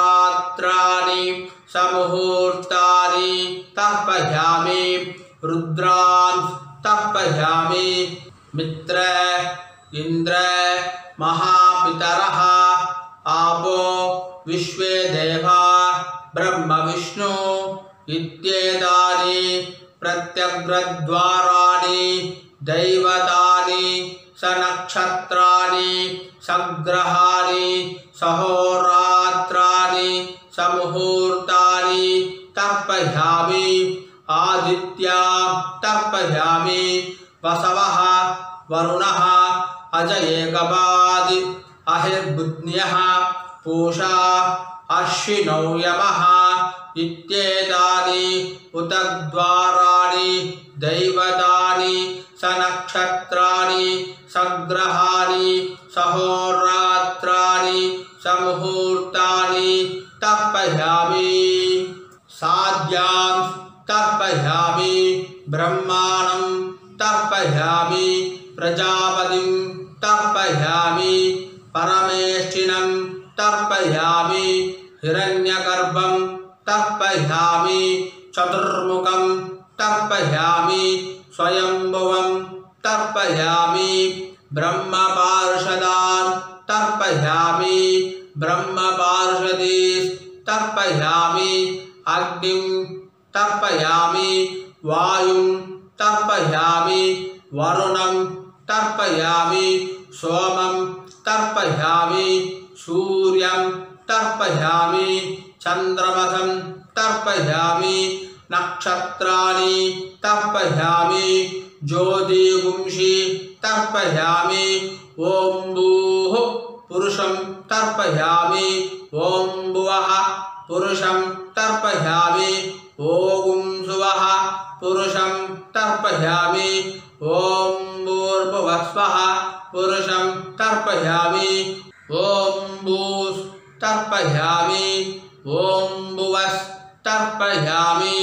सहोरात्राणि समुहूर्तानि तर्पयामि रुद्रान् तर्पयामि मित्र इंद्र महापितरः आपो विश्वे देवा ब्रह्म विष्णु इत्येतानि प्रत्यग्रद्वाराणि दैवतानि सनक्षत्राणि संग्रहाणि सहोरात्राणि समुहूर्तानि तर्पयामि आदित्या तर्पयामि वसवः वरुणः अजयेकपाद अहिर्बुध्न्यः पूषा अश्विनौ यमः इत्येतानि उतद्वाराणि दैवतानि सनक्षत्राणि संग्रहाणि सहोरात्राणि समुहूर्तानि तर्पयामि साध्यां तर्पयामि ब्रह्माणं तर्पयामि प्रजापतिं तर्पयामि परमेष्ठिनं तर्पयामि हिरण्यगर्भं तर्पयामि चतुर्मुखं तर्पयामि स्वयंभुवं तर्पयामि ब्रह्मपार्षदान् तर्पयामि ब्रह्मपार्षदीस् तर्पयामि अग्निं तर्पयामि वायुं तर्पयामि वरुणं तर्पयामि सोमं तर्पयामि सूर्यं तर्पयामि चंद्रमसं तर्पयामि नक्षत्राणि तर्पयामि ज्योतिगुंषि तर्पयामि ओं भूः पुरुषं तर्पयामि ओं भुवः पुरुषं तर्पयामि ओं सुवः पुरुषं तर्पयामि ओं भूर्भुवस्वः पुरुषं तर्पयामि ओं भूस् तर्पयामि ओं भुवस् तर्पयामि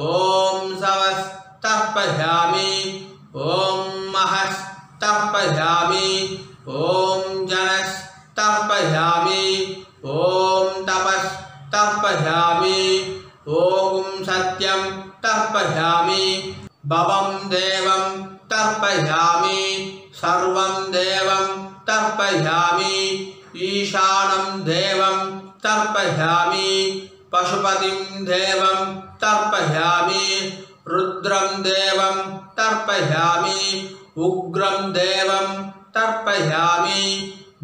ओं सवस् तर्पयामि ओं महस् तर्पयामि ओं जनस् तर्पयामि ओं तपस् तर्पयामि ओं सत्यं तर्पयामि भवं देवं तर्पयामि सर्वं देवं तर्पयामि ईशानं देवं तर्पयामि पशुपतिं देवं तर्पयामि रुद्रं देवं तर्पयामि उग्रं देवं तर्पयामि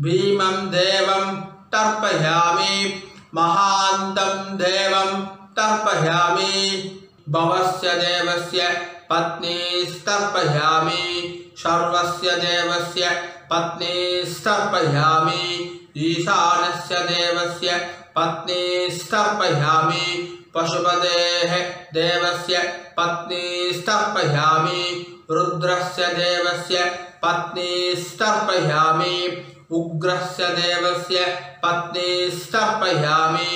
भीमं देवं तर्पयामि महान्तं देवं तर्पयामि भवस्य देवस्य पत्नीस्तर्पयामि सर्वस्य देवस्य पत्नीस्तर्पयामि ईशानस्य देवस्य पत्नीस्तर्पयामि पशुपतेः देवस्य पत्नीस्तर्पयामि रुद्रस्य देवस्य पत्नीस्तर्पयामि उग्रस्य देवस्य पत्नीस्तर्पयामि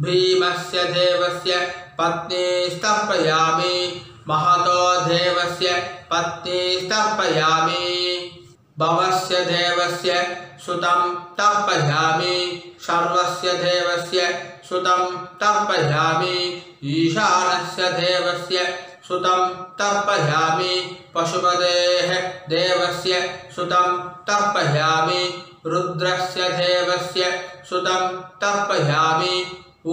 भीमस्य देवस्य पत्नीस्तर्पयामि महतो देवस्य पत्नीस्तर्पयामि भवस्य देवस्य सुतं तर्पयामि सर्वस्य देवस्य सुतं तर्पयामि ईशानस्य देवस्य सुतं तर्पयामि पशुपतेः देवस्य सुतं तर्पयामि रुद्रस्य देवस्य सुतं तर्पयामि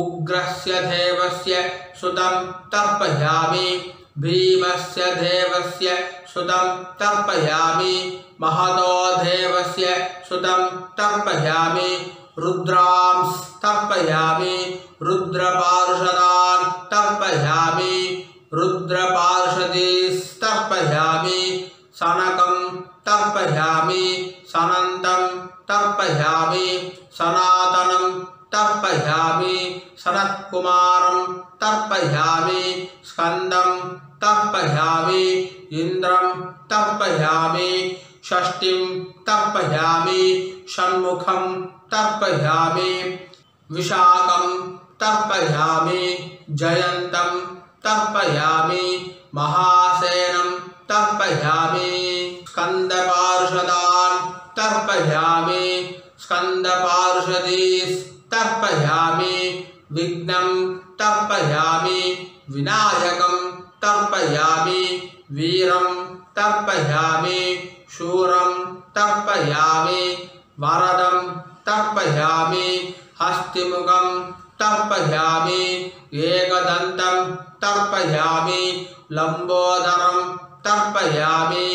उग्रस्य देवस्य सुतं तर्पयामि भीमस्य देवस्य सुतं तर्पयामि महतो देवस्य सुतं तर्पयामि रुद्रांस्तर्पयामि रुद्रपार्षदान् तर्पयामि रुद्रपार्षदीस्तर्पयामि सनकं तर्पयामि सनन्तं तर्पयामि सनातनं तर्पयामि सनत्कुमारं तर्पयामि स्कन्दं तर्पयामि इन्द्रं तर्पयामि षष्ठीं तर्पयामि षण्मुखं तर्पयामि विशाखं तर्पयामि जयन्तं तर्पयामि महासेनं तर्पयामि स्कन्दपार्षदान् तर्पयामि स्कन्दपार्षदीस्तर्पयामि विघ्नं तर्पयामि विनायकं तर्पयामि वीरं तर्पयामि शूरं तर्पयामि वरदं तर्पयामि हस्तिमुखं तर्पयामि एकदन्तं तर्पयामि लम्बोदरं तर्पयामि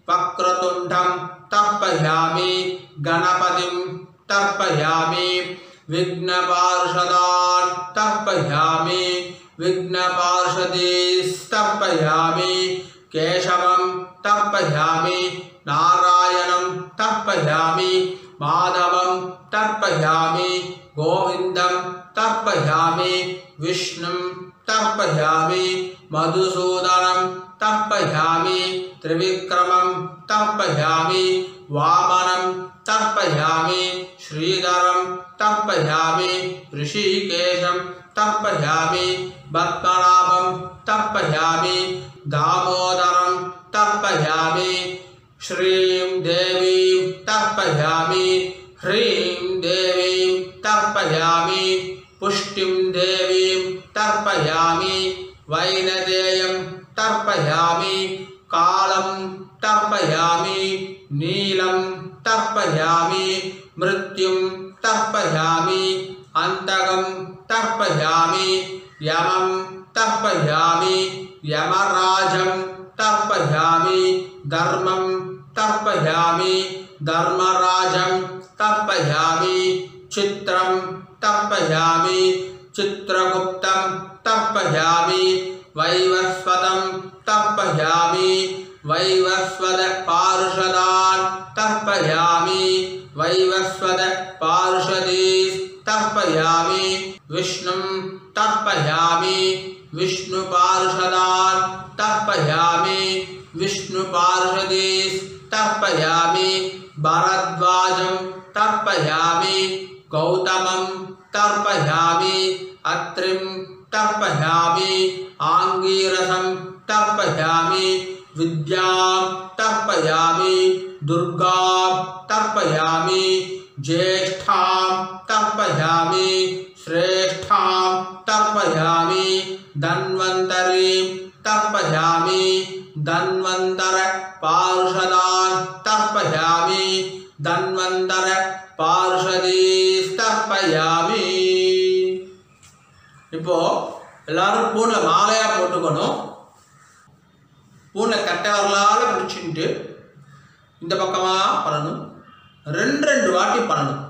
वक्रतुण्डं तर्पयामि गणपतिं तर्पयामि विघ्नपार्षदान् तर्पयामि विघ्नपार्षदीस्तर्पयामि केशवं तर्पयामि नारायणं तर्पयामि माधवं तर्पयामि गोविन्दं तर्पयामि विष्णुं तर्पयामि मधुसूदनं तर्पयामि त्रिविक्रमं तर्पयामि वामनं तर्पयामि श्रीधरं तर्पयामि ऋषिकेशं तर्पयामि पद्मनाभं तर्पयामि दामोदरं तर्पयामि श्रीं देवीं तर्पयामि ह्रीं देवीं तर्पयामि पुष्टिं देवीं तर्पयामि वैनदेयं तर्पयामि कालं तर्पयामि नीलं तर्पयामि मृत्युं तर्पयामि अन्तकं तर्पयामि यमं तर्पयामि यमराजं तर्पयामि धर्मं तर्पयामि धर्मराजं तर्पयामि चित्रं तर्पयामि चित्रगुप्तं तर्पयामि वैवस्वतं तर्पयामि वैवस्वतपार्षदान् तर्पयामि वैवस्वतपार्षदीस्तर्पयामि विष्णुं तर्पयामि विष्णुपार्षदान् तर्पयामि विष्णुपार्षदीस्तर्पयामि भरद्वाजं तर्पयामि गौतमं तर्पयामि अत्रिं तर्पयामि आंगीरसं तर्पयामि विद्यां तर्पयामि दुर्गां तर्पयामि ज्येष्ठां तर्पयामि श्रेष्ठां तर्पयामि धन्वन्तरीं तर्पयामि धन्वन्तर पार्षदान् तर्पयामि धन्वन्तर पार्षदीस्तर्पयामि இப்போ எல்லாரும் பூனை மாலையா போட்டுக்கணும். பூனை கட்டை வரலால பிடிச்சிட்டு இந்த பக்கமா பண்ணணும். ரெண்டு வாட்டி பண்ணணும்.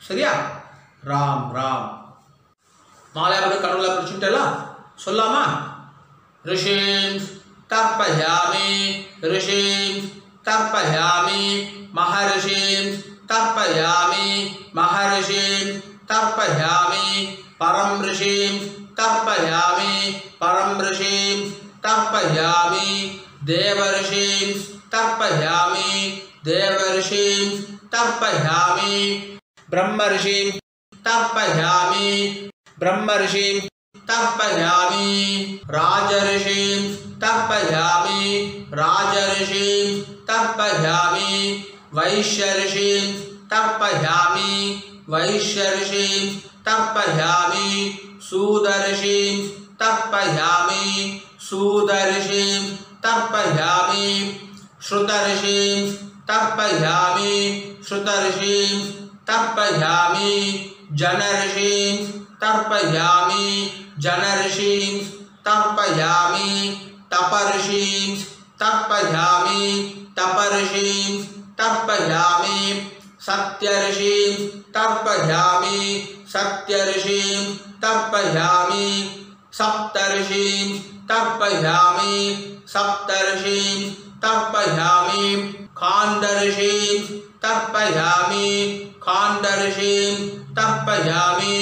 சரியா? ராம் ராம் மாலையா போட்டு கடவுளை பிடிச்சிட்டலாம் சொல்லாமா? ऋषीं तर्पयामि ऋषीं तर्पयामि महर्षिं तर्पयामि महर्षिं तर्पयामि परं ऋषिं तर्पयामि परं ऋषिं तर्पयामि देवर्षिं तर्पयामि देवर्षिं तर्पयामि ब्रह्मर्षिं तर्पयामि ब्रह्मर्षिं तर्पयामि राजर्षिं तर्पयामि राजर्षिं तर्पयामि वैश्यर्षिं तर्पयामि वैश्यर्षिं तर्पयामि सूदर्षिं तर्पयामि सूदर्षिं तर्पयामि श्रुतर्षिं तर्पयामि श्रुतर्षिं तर्पयामि जनर्षिं तर्पयामि जनर्षिं तर्पयामि तपर्षिं तर्पयामि तपर्षिं तर्पयामि सत्यर्षिं तर्पयामि सत्यर्षिं तर्पयामि सप्तर्षिं तर्पयामि सप्तर्षिं तर्पयामि खान्दर्षिं तर्पयामि खान्दर्षिं तर्पयामि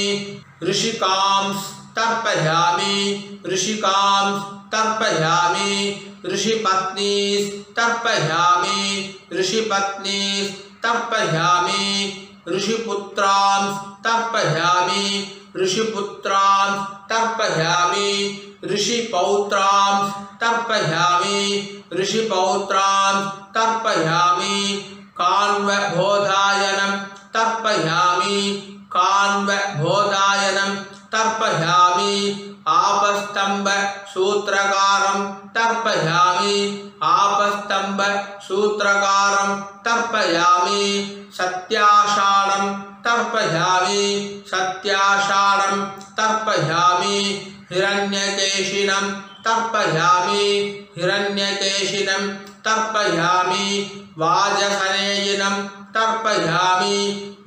ऋषिकांस तर्पयामि ऋषिकांस तर्पयामि ऋषिपत्नीस् तर्पयामि ऋषिपत्नीस् तर्पयामि ऋषिपुत्रांस तर्पयामि ऋषिपुत्रांस तर्पयामि ऋषिपौत्रांस तर्पयामि ऋषिपौत्रांस तर्पयामि कान्वबोधायनं तर्पयामि कान्वबोधायनं तर्पयामि आपस्तंभ सूत्रकारं तर्पयामि आपस्तंभ सूत्रकारं तर्पयामि सत्याषाढं तर्पयामि सत्याषाढं तर्पयामि हिरण्यकेशिनं तर्पयामि हिरण्यकेशिनं तर्पयामि वाजसनेयिनं तर्पयामि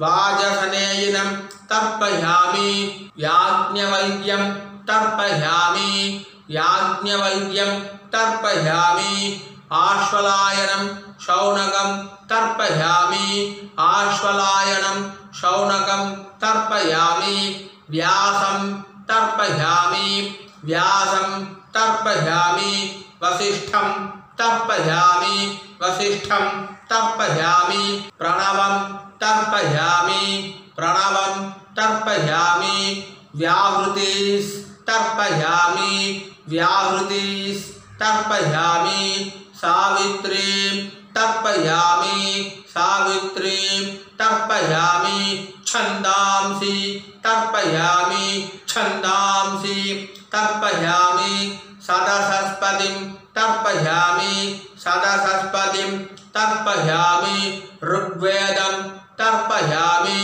वाजसनेयिनं तर्पयामि याज्ञवल्क्यं तर्पयामि याज्ञवल्क्यं तर्पयामि आश्वलायनं शौनकं तर्पयामि आश्वलायनं शौनकं तर्पयामि व्यासं तर्पयामि व्यासं तर्पयामि वसिष्ठं तर्पयामि वसिष्ठं तर्पयामि प्रणवं तर्पयामि प्रणवं तर्पयामि व्याहृतिस् तर्पयामि व्याहृतिस् तर्पयामि सावित्रीं तर्पयामि सावित्रीं तर्पयामि छन्दांसि तर्पयामि छन्दांसि तर्पयामि सदसस्पतिं तर्पयामि सदसस्पतिं तर्पयामि ऋग्वेदं तर्पयामि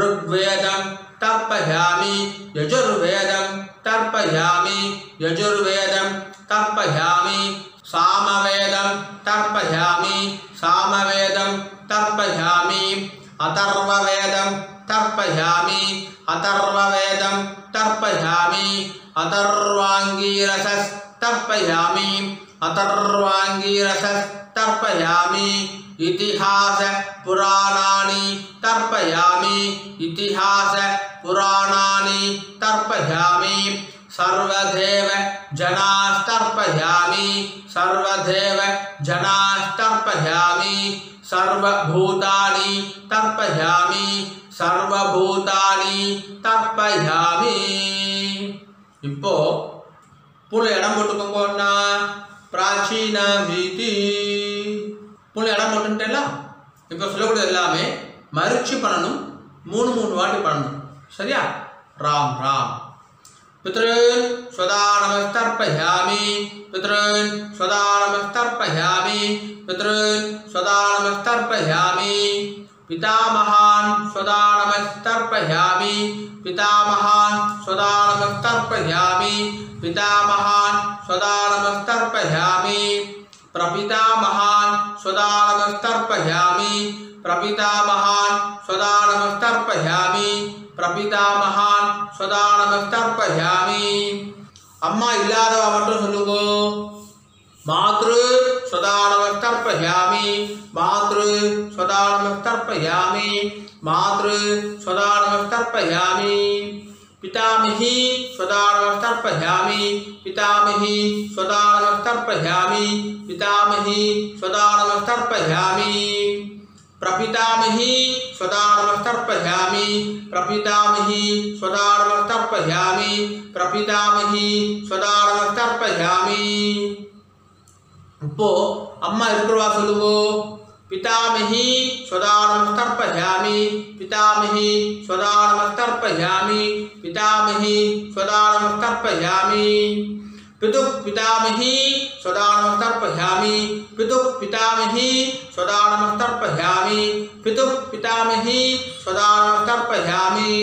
ऋग्वेदं तर्पयामि यजुर्वेदं तर्पयामि यजुर्वेदं तर्पयामि सामवेदं तर्पयामि सामवेदं तर्पयामि अथर्ववेदं तर्पयामि अथर्ववेदं तर्पयामि अथर्वाङ्गीरसस् तर्पयामि अथर्वाङ्गीरसस् तर्पयामि इतिहास पुराणानि तर्पयामि इतिहास पुराणानि तर्पयामि सर्वदेव जनास्तर्पयामि सर्वदेव जनास्तर्पयामि सर्वभूतानि तर्पयामि सर्वभूतानि तर्पयामि இப்போ புள்ள இடம் போட்டுக்கோங்கன்னா பிராச்சீன வீதி புள்ள இடம் போட்டுட்டேல இப்போ சொல்லக்கூடியது எல்லாமே மறுச்சி பண்ணணும் மூணு வாட்டி பண்ணணும் சரியா ராம் ராம் पितॄन् स्वदा नमस्तर्पयामि पितॄन् स्वदा नमस्तर्पयामि पितॄन् स्वदा नमस्तर्पयामि पितामहान् स्वदा नमस्तर्पयामि पितामहान् स्वदा नमस्तर्पयामि पितामहान् स्वदा नमस्तर्पयामि प्रपितामहान् स्वदा नमस्तर्पयामि प्रपितामहान् स्वदा नमस्तर्पयामि प्रपितामहान् स्वदा नमस्तर्पयामि अम्मा इल्लादव मट्टुम सोल्लुंगो मातृ स्वदा नमस्तर्पयामि मातृ स्वदा नमस्तर्पयामि मातृ स्वदा नमस्तर्पयामि पितामही स्वदा नमस्तर्पयामि पितामही स्वदा नमस्तर्पयामि पितामही स्वदा नमस्तर्पयामि प्रपितामही स्वदानमस्तर्पयामि प्रपितामही स्वदानमस्तर्पयामि प्रपितामही स्वदानमस्तर्पयामि இப்போ அம்மா இருக்கிறவா சொல்லுவோம் पितामही स्वदानमस्तर्पयामि पितामही स्वदानमस्तर्पयामि पितामही स्वदानमस्तर्पयामि पितुः पितामही स्वदानमस्तर्पयामि पितुः पितामही स्वदानमस्तर्पयामि पितुः पितामही स्वदानमस्तर्पयामि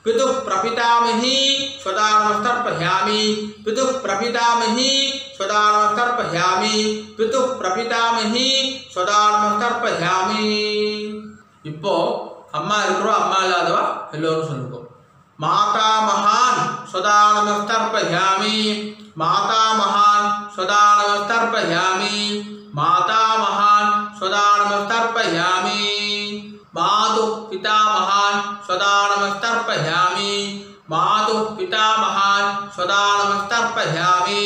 पितुः प्रपितामही स्वदानमस्तर्पयामि पितुः प्रपितामही स्वदानमस्तर्पयामि पितुः प्रपितामही स्वदानमस्तर्पयामि இப்போ அம்மா இருக்கிறோம் அம்மா இல்லாதவா எல்லோரும் சொல்லுங்க माता महान स्वदानमस्तर्पयामि माता महान स्वदानमस्तर्पयामि माता महान स्वदानमस्तर्पयामि मातुः पिता महान स्वदानमस्तर्पयामि मातुः पिता महान स्वदानमस्तर्पयामि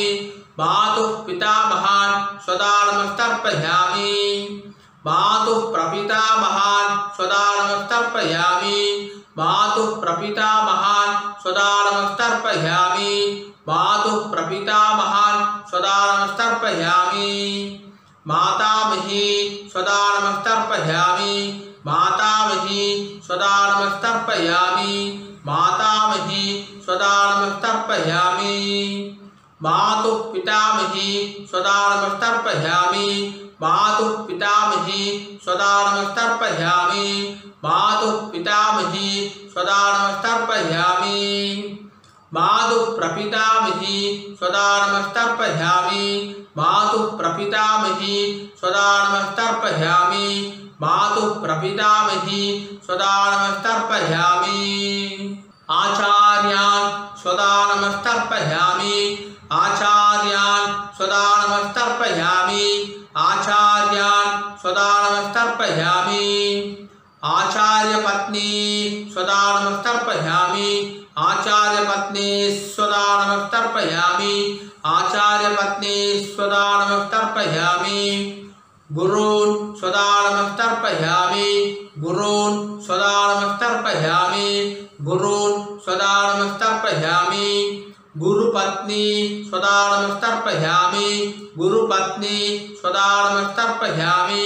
मातुः पिता महान स्वदानमस्तर्पयामि मातुः प्रपिता महान स्वदानमस्तर्पयामि मातुः प्रपिता महान स्वदानमस्तर्पयामि मातुः प्रपिता महान स्वदानमस्तर्पयामि मातामही स्वदानमस्तर्पयामि मातामही स्वदानमस्तर्पयामि मातामही स्वदानमस्तर्पयामि मातुः पितामही स्वदानमस्तर्पयामि मातुः पितामही स्वदानमस्तर्पयामि मातुः पितामही स्वदानमस्तर्पयामि मातुः प्रपितामही स्वदानमस्तर्पयामि मातुः प्रपितामही स्वदानमस्तर्पयामि मातुः प्रपितामही स्वदानमस्तर्पयामि आचार्यान् स्वदानमस्तर्पयामि आचार्यान् स्वदानमस्तर्पयामि आचार्यान् स्वदानमस्तर्पयामि आचार्यपत्नी स्वदानमस्तर्पयामि आचार्यपत्नी स्वदानमस्तर्पयामि आचार्यपत्नी स्वदानमस्तर्पयामि गुरून् स्वदानमस्तर्पयामि गुरून् स्वदानमस्तर्पयामि गुरून् स्वदानमस्तर्पयामि गुरुपत्नी स्वदानमस्तर्पयामि गुरुपत्नी स्वदानमस्तर्पयामि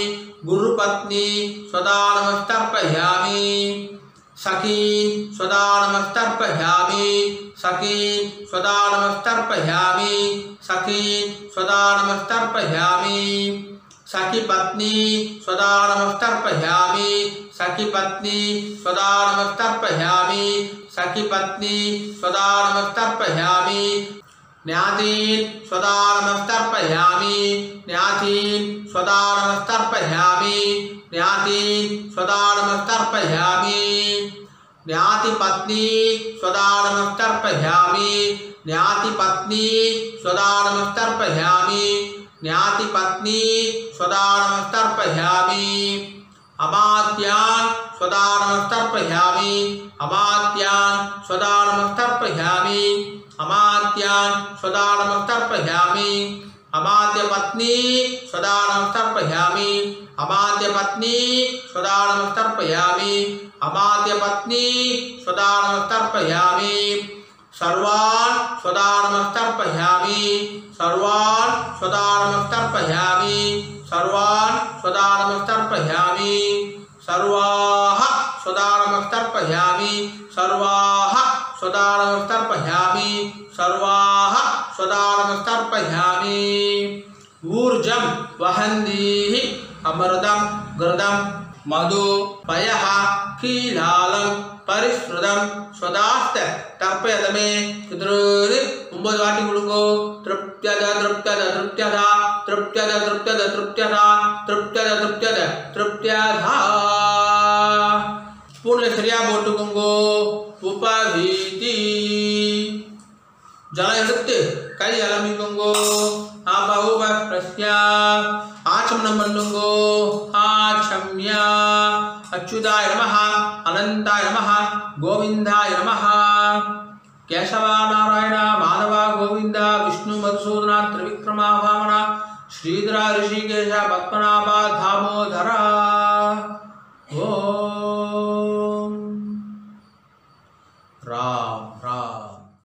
गुरुपत्नी स्वदानमस्तर्पयामि सखी स्वदानमस्तर्पयामि सखी स्वदानमस्तर्पयामि सखी स्वदानमस्तर्पयामि सखी पत्नी स्वदानमस्तर्पयामि सखी पत्नी स्वदानमस्तर्पयामि सखी पत्नी स्वदानमस्तर्पयामि ज्ञातीन् स्वदानमस्तर्पयामि ज्ञातीन् स्वदानमस्तर्पयामि ज्ञातीन् स्वदानमस्तर्पयामि ज्ञातिपत्नी स्वदानमस्तर्पयामि ज्ञातिपत्नी स्वदानमस्तर्पयामि ज्ञातिपत्नी स्वदानमस्तर्पयामि अमात्यान् स्वदानमस्तर्पयामि अमात्यान् स्वदानमस्तर्पयामि अमात्यान् स्वदानमस्तर्पयामि अमात्यपत्नी स्वदानमस्तर्पयामि अमात्यपत्नी स्वदानमस्तर्पयामि अमात्यपत्नी स्वदानमस्तर्पयामि सर्वान् स्वदानमस्तर्पयामि सर्वान् स्वदानमस्तर्पयामि सर्वान् स्वदानमस्तर्पयामि सर्वाः स्वदानमस्तर्पयामि सर्वाः स्वदानमस्तर्पयामि सर्वाः स्वदानमस्तर्पयामि ऊर्जं वहन्तीः अमृतं घृतं मधु पयः कीलालं परिश्रुतं स्वदास्त तर्पयतमे पितॄन् 9 வாட்டி கொடுங்கோ तृप्त्यद तृप्त्यद तृप्त्यदा तृप्त्यद तृप्त्यद तृप्त्यदा तृप्त्यद तृप्त्यद तृप्त्यदा ஸ்பூன்ல சரியா போட்டுக்கோங்கோ உபவீதி ஜலம் எடுத்து கை அலம்பிக்கோங்கோ ஆபௌப பிரஸ்யா ஆச்சமனம் பண்ணுங்கோ ஆச்சம்யா அச்சுதாய நமஹ அனந்தாய நமஹ கோவிந்தாய நமஹ கேசவ நாராயண மாதவ கோவிந்த விஷ்ணு மதுசூதன திரிவிக்ரம வாமன श्रीधरा ऋषिकेश पद्मनाभा दामोदरा।